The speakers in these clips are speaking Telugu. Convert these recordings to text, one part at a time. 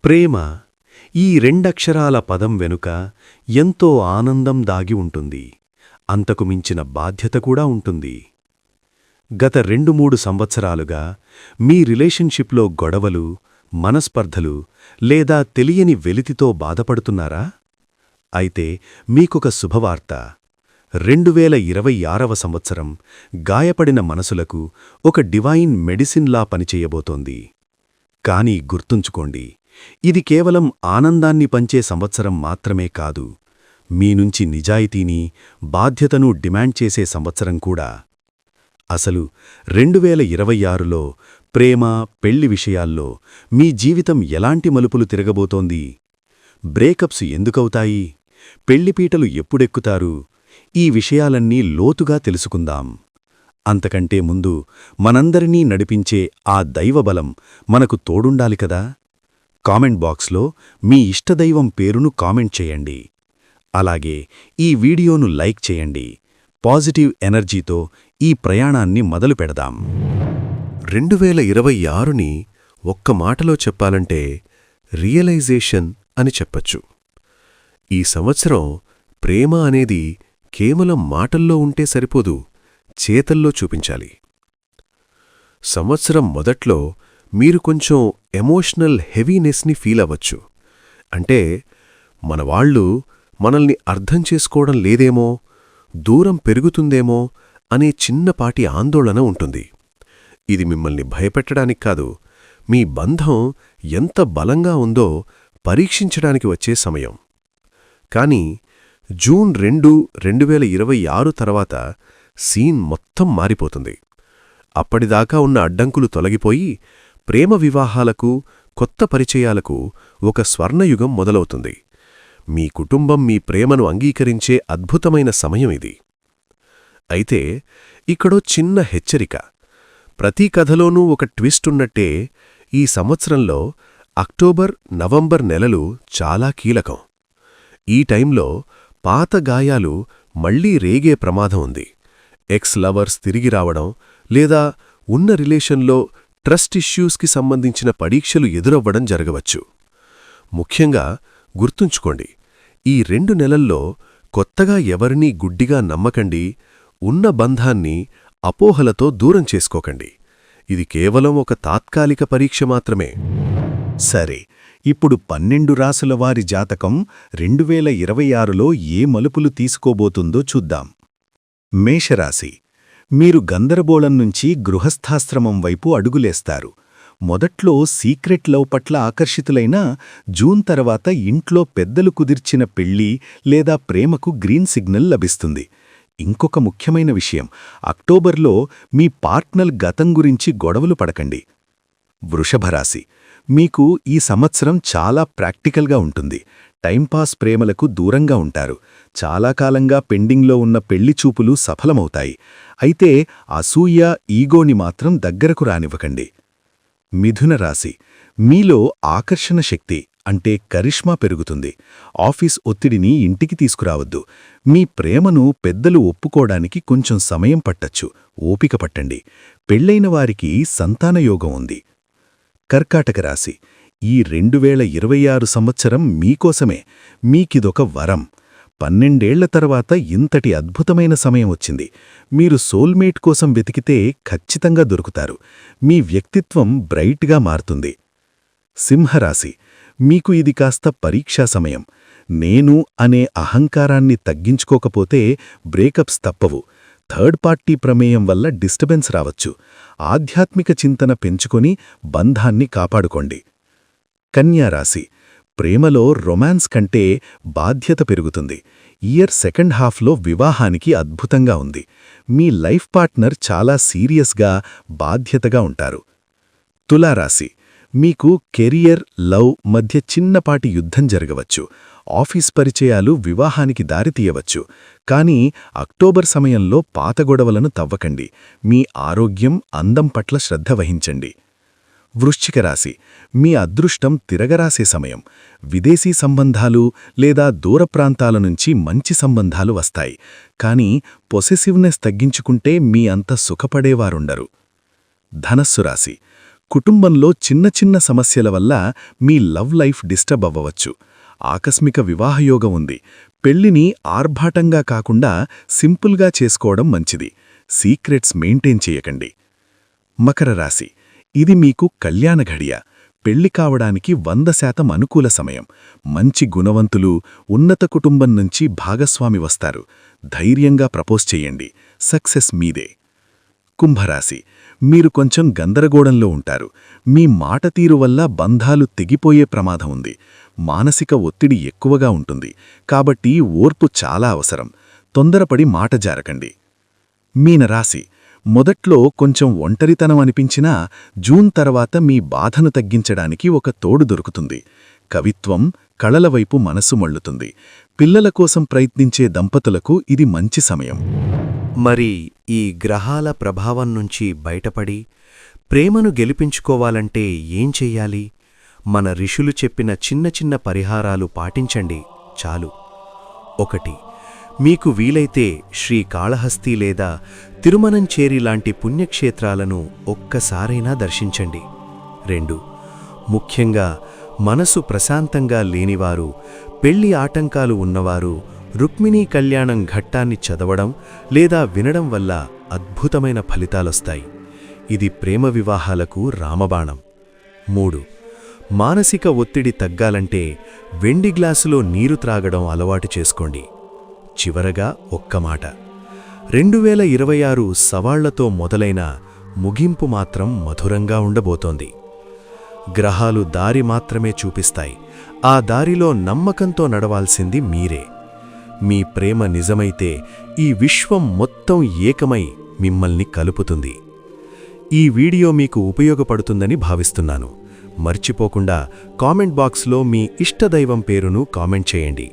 ప్రేమ ఈ రెండక్షరాల పదం వెనుక ఎంతో ఆనందం దాగి ఉంటుంది. అంతకు మించిన బాధ్యత కూడా ఉంటుంది. గత 2-3 సంవత్సరాలుగా మీ రిలేషన్షిప్లో గొడవలు, మనస్పర్ధలు లేదా తెలియని వెలితితో బాధపడుతున్నారా? అయితే మీకొక శుభవార్త. 2026వ సంవత్సరం గాయపడిన మనసులకు ఒక డివైన్ మెడిసిన్లా పనిచేయబోతోంది. కానీ గుర్తుంచుకోండి, ఇది కేవలం ఆనందాన్ని పంచే సంవత్సరం మాత్రమే కాదు, మీ నుంచి నిజాయితీని, బాధ్యతను డిమాండ్ చేసే సంవత్సరం కూడా. అసలు 2026లో ప్రేమ, పెళ్లి విషయాల్లో మీ జీవితం ఎలాంటి మలుపులు తిరగబోతోంది? బ్రేకప్స్ ఎందుకవుతాయి? పెళ్లిపీటలు ఎప్పుడెక్కుతారు? ఈ విషయాలన్నీ లోతుగా తెలుసుకుందాం. అంతకంటే ముందు మనందరినీ నడిపించే ఆ దైవబలం మనకు తోడుండాలి కదా. కామెంట్ బాక్స్లో మీ ఇష్టదైవం పేరును కామెంట్ చేయండి. అలాగే ఈ వీడియోను లైక్ చేయండి. పాజిటివ్ ఎనర్జీతో ఈ ప్రయాణాన్ని మొదలు పెడదాం. 2026ని ఒక్క మాటలో చెప్పాలంటే రియలైజేషన్ అని చెప్పచ్చు. ఈ సంవత్సరం ప్రేమ అనేది కేవలం మాటల్లో ఉంటే సరిపోదు, చేతల్లో చూపించాలి. సంవత్సరం మొదట్లో మీరు కొంచెం ఎమోషనల్ హెవీనెస్ని ఫీల్ అవ్వచ్చు. అంటే మనవాళ్లు మనల్ని అర్థం చేసుకోవడం లేదేమో, దూరం పెరుగుతుందేమో అనే చిన్నపాటి ఆందోళన ఉంటుంది. ఇది మిమ్మల్ని భయపెట్టడానికి కాదు, మీ బంధం ఎంత బలంగా ఉందో పరీక్షించడానికి వచ్చే సమయం. కానీ జూన్ 2, 2026 తర్వాత సీన్ మొత్తం మారిపోతుంది. అప్పటిదాకా ఉన్న అడ్డంకులు తొలగిపోయి ప్రేమ వివాహాలకు, కొత్త పరిచయాలకు ఒక స్వర్ణయుగం మొదలవుతుంది. మీ కుటుంబం మీ ప్రేమను అంగీకరించే అద్భుతమైన సమయం ఇది. అయితే ఇక్కడో చిన్న హెచ్చరిక. ప్రతి కథలోనూ ఒక ట్విస్ట్ ఉన్నట్టే ఈ సంవత్సరంలో అక్టోబర్, నవంబర్ నెలలు చాలా కీలకం. ఈ టైంలో పాత గాయాలు మళ్లీ రేగే ప్రమాదం ఉంది. ఎక్స్ లవర్స్ తిరిగి రావడం, లేదా ఉన్న రిలేషన్లో ట్రస్ట్ ఇష్యూస్కి సంబంధించిన పరీక్షలు ఎదురవ్వడం జరగవచ్చు. ముఖ్యంగా గుర్తుంచుకోండి, ఈ 2 నెలల్లో కొత్తగా ఎవరినీ గుడ్డిగా నమ్మకండి, ఉన్న బంధాన్ని అపోహలతో దూరం చేసుకోకండి. ఇది కేవలం ఒక తాత్కాలిక పరీక్ష మాత్రమే. సరే, ఇప్పుడు 12 రాసుల వారి జాతకం 2026లో ఏ మలుపులు తీసుకోబోతుందో చూద్దాం. మేషరాశి. మీరు గందరగోళం నుంచి గృహస్థాశ్రమం వైపు అడుగులేస్తారు. మొదట్లో సీక్రెట్ లవ్ పట్ల ఆకర్షితులైనా జూన్ తర్వాత ఇంట్లో పెద్దలు కుదిర్చిన పెళ్లి లేదా ప్రేమకు గ్రీన్ సిగ్నల్ లభిస్తుంది. ఇంకొక ముఖ్యమైన విషయం, అక్టోబర్లో మీ పార్ట్నర్ గతం గురించి గొడవలు పడకండి. వృషభరాశి. మీకు ఈ సంవత్సరం చాలా ప్రాక్టికల్గా ఉంటుంది. టైంపాస్ ప్రేమలకు దూరంగా ఉంటారు. చాలా కాలంగా పెండింగ్లో ఉన్న పెళ్లిచూపులు సఫలమవుతాయి. అయితే అసూయ, ఈగోని మాత్రం దగ్గరకు రానివ్వకండి. మిథున రాశి. మీలో ఆకర్షణ శక్తి అంటే కరిష్మా పెరుగుతుంది. ఆఫీస్ ఒత్తిడిని ఇంటికి తీసుకురావద్దు. మీ ప్రేమను పెద్దలు ఒప్పుకోవడానికి కొంచెం సమయం పట్టచ్చు. ఓపిక పట్టండి. పెళ్లైన వారికి సంతానయోగం ఉంది. కర్కాటక రాశి. ఈ 2026 సంవత్సరం మీకోసమే. మీకిదొక వరం. 12 ఏళ్ల తర్వాత ఇంతటి అద్భుతమైన సమయం వచ్చింది. మీరు సోల్మేట్ కోసం వెతికితే ఖచ్చితంగా దొరుకుతారు. మీ వ్యక్తిత్వం బ్రైట్గా మారుతుంది. సింహరాశి. మీకు ఇది కాస్త పరీక్షా సమయం. నేను అనే అహంకారాన్ని తగ్గించుకోకపోతే బ్రేకప్స్ తప్పవు. థర్డ్ పార్టీ ప్రమేయం వల్ల డిస్టర్బెన్స్ రావచ్చు. ఆధ్యాత్మిక చింతన పెంచుకొని బంధాన్ని కాపాడుకోండి. కన్యారాశి. ప్రేమలో రొమాన్స్ కంటే బాధ్యత పెరుగుతుంది. ఇయర్ సెకండ్ హాఫ్లో వివాహానికి అద్భుతంగా ఉంది. మీ లైఫ్ పార్ట్నర్ చాలా సీరియస్గా, బాధ్యతగా ఉంటారు. తులారాశి. మీకు కెరియర్, లవ్ మధ్య చిన్నపాటి యుద్ధం జరగవచ్చు. ఆఫీస్ పరిచయాలు వివాహానికి దారితీయవచ్చు. కానీ అక్టోబర్ సమయంలో పాత గొడవలను తవ్వకండి. మీ ఆరోగ్యం, అందం పట్ల శ్రద్ధ వహించండి. వృశ్చిక రాశి. మీ అదృష్టం తిరగరాసే సమయం. విదేశీ సంబంధాలు లేదా దూర ప్రాంతాల నుంచి మంచి సంబంధాలు వస్తాయి. కానీ పొసెసివ్నెస్ తగ్గించుకుంటే మీ అంత సుఖపడేవారుండరు. ధనస్సు రాశి. కుటుంబంలో చిన్న చిన్న సమస్యల వల్ల మీ లవ్ లైఫ్ డిస్టర్బ్ అవ్వవచ్చు. ఆకస్మిక వివాహయోగం ఉంది. పెళ్లిని ఆర్భాటంగా కాకుండా సింపుల్గా చేసుకోవడం మంచిది. సీక్రెట్స్ మెయింటైన్ చేయకండి. మకర రాశి, ఇది మీకు కళ్యాణ ఘడియ. పెళ్లి కావడానికి 100% అనుకూల సమయం. మంచి గుణవంతులు, ఉన్నత కుటుంబం నుంచి భాగస్వామి వస్తారు. ధైర్యంగా ప్రపోజ్ చెయ్యండి. సక్సెస్ మీదే. కుంభరాశి, మీరు కొంచెం గందరగోళంలో ఉంటారు. మీ మాట తీరు వల్ల బంధాలు తెగిపోయే ప్రమాదం ఉంది. మానసిక ఒత్తిడి ఎక్కువగా ఉంటుంది. కాబట్టి ఓర్పు చాలా అవసరం. తొందరపడి మాట జారకండి. మీనరాశి, మొదట్లో కొంచెం ఒంటరితనం అనిపించినా జూన్ తర్వాత మీ బాధను తగ్గించడానికి ఒక తోడు దొరుకుతుంది. కవిత్వం, కళల వైపు మనసు మళ్ళుతుంది. పిల్లల కోసం ప్రయత్నించే దంపతులకు ఇది మంచి సమయం. మరి ఈ గ్రహాల ప్రభావం నుంచి బయటపడి ప్రేమను గెలిపించుకోవాలంటే ఏం చెయ్యాలి? మన ఋషులు చెప్పిన చిన్న చిన్న పరిహారాలు పాటించండి చాలు. 1. మీకు వీలైతే శ్రీకాళహస్తి లేదా తిరుమనంచేరి లాంటి పుణ్యక్షేత్రాలను ఒక్కసారైనా దర్శించండి. 2. ముఖ్యంగా మనసు ప్రశాంతంగా లేనివారు, పెళ్లి ఆటంకాలు ఉన్నవారు రుక్మిణీ కళ్యాణం ఘట్టాన్ని చదవడం లేదా వినడం వల్ల అద్భుతమైన ఫలితాలొస్తాయి. ఇది ప్రేమ వివాహాలకు రామబాణం. 3. మానసిక ఒత్తిడి తగ్గాలంటే వెండి గ్లాసులో నీరు త్రాగడం అలవాటు చేసుకోండి. చివరగా ఒక్క మాట, 2026 సవాళ్లతో మొదలైన ముగింపు మాత్రం మధురంగా ఉండబోతోంది. గ్రహాలు దారి మాత్రమే చూపిస్తాయి. ఆ దారిలో నమ్మకంతో నడవాల్సింది మీరే. మీ ప్రేమ నిజమైతే ఈ విశ్వం మొత్తం ఏకమై మిమ్మల్ని కలుపుతుంది. ఈ వీడియో మీకు ఉపయోగపడుతుందని భావిస్తున్నాను. మర్చిపోకుండా కామెంట్ బాక్స్లో మీ ఇష్టదైవం పేరును కామెంట్ చేయండి.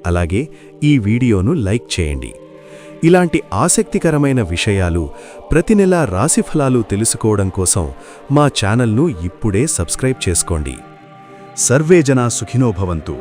అలాగే ఈ వీడియోను లైక్ చేయండి. ఇలాంటి ఆసక్తికరమైన విషయాలు, ప్రతి నెలా రాశిఫలాలు తెలుసుకోవడం కోసం మా ఛానల్ను ఇప్పుడే సబ్స్క్రైబ్ చేసుకోండి. సర్వే జనా సుఖినో భవంతు.